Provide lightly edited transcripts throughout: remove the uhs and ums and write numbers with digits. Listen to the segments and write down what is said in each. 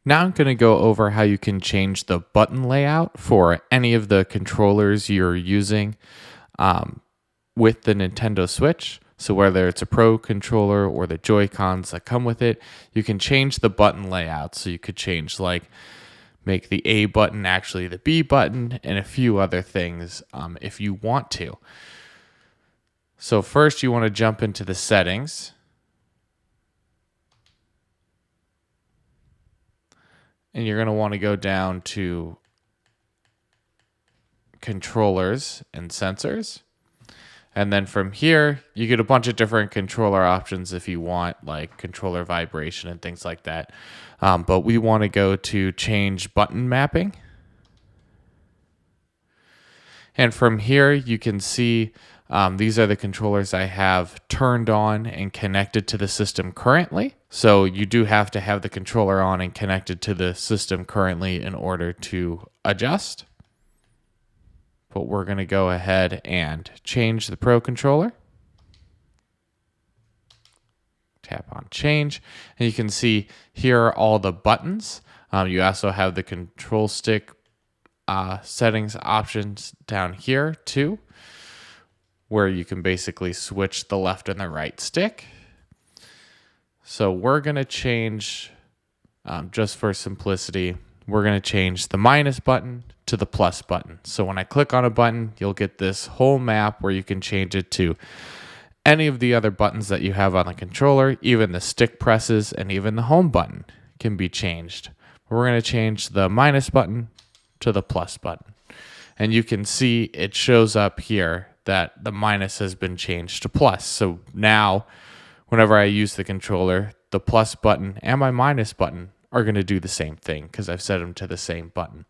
Now I'm going to go over how you can change the button layout for any of the controllers you're using with the Nintendo Switch. So whether it's a Pro controller or the Joy-Cons that come with it, you can change the button layout. So you could change, like, make the A button actually the B button and a few other things if you want to. So first you want to jump into the settings. And you're going to want to go down to controllers and sensors. And then from here, you get a bunch of different controller options if you want, like controller vibration and things like that. But we want to go to change button mapping. And from here, you can see these are the controllers I have turned on and connected to the system currently. So you do have to have the controller on and connected to the system currently in order to adjust. But we're going to go ahead and change the Pro controller. Tap on change. And you can see here are all the buttons. You also have the control stick settings options down here too, where you can basically switch the left and the right stick. So we're going to change, just for simplicity, we're going to change the minus button to the plus button. So when I click on a button, you'll get this whole map where you can change it to any of the other buttons that you have on the controller, even the stick presses and even the home button can be changed. We're going to change the minus button to the plus button. And you can see it shows up here that the minus has been changed to plus. So now, whenever I use the controller, the plus button and my minus button are going to do the same thing because I've set them to the same button.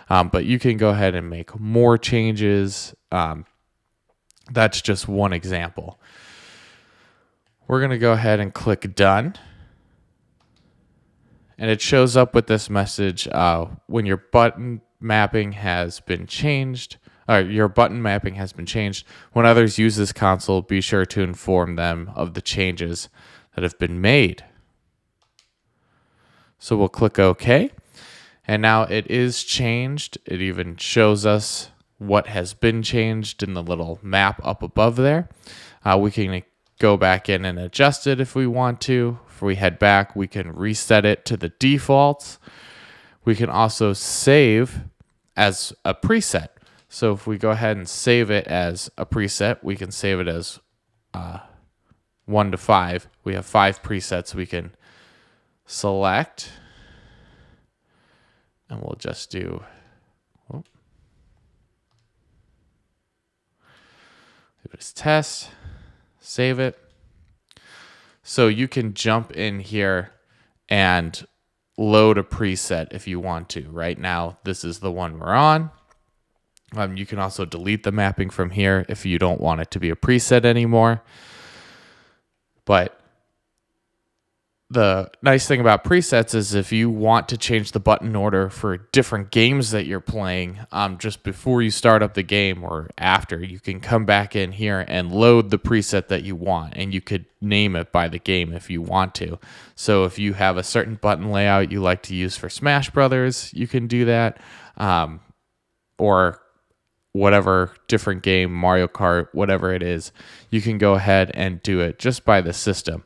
But you can go ahead and make more changes. That's just one example. We're going to go ahead and click done. And it shows up with this message when your button mapping has been changed. Your button mapping has been changed. When others use this console, be sure to inform them of the changes that have been made. So we'll click OK. And now it is changed. It even shows us what has been changed in the little map up above there. We can go back in and adjust it if we want to. If we head back, we can reset it to the defaults. We can also save as a preset. So if we go ahead and save it as a preset, we can save it as 1 to 5. We have 5 presets we can select. And we'll just do, leave it as test, save it. So you can jump in here and load a preset if you want to. Right now, this is the one we're on. You can also delete the mapping from here if you don't want it to be a preset anymore. But the nice thing about presets is if you want to change the button order for different games that you're playing, just before you start up the game or after, you can come back in here and load the preset that you want, and you could name it by the game if you want to. So if you have a certain button layout you like to use for Smash Brothers, you can do that, or whatever different game, Mario Kart, whatever it is, you can go ahead and do it just by the system.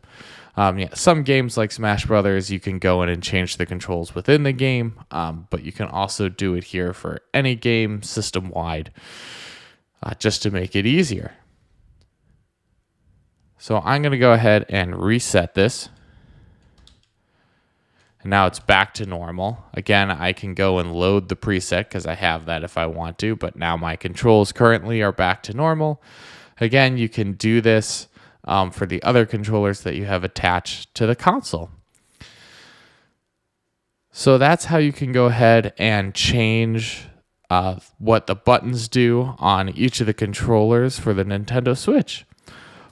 Some games like Smash Brothers, you can go in and change the controls within the game, but you can also do it here for any game system-wide, just to make it easier. So I'm going to go ahead and reset this. And now it's back to normal. Again, I can go and load the preset because I have that if I want to, but now my controls currently are back to normal. Again, you can do this for the other controllers that you have attached to the console. So that's how you can go ahead and change what the buttons do on each of the controllers for the Nintendo Switch.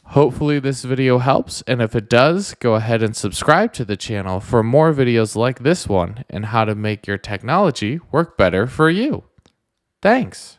Hopefully this video helps, and if it does, go ahead and subscribe to the channel for more videos like this one and how to make your technology work better for you. Thanks.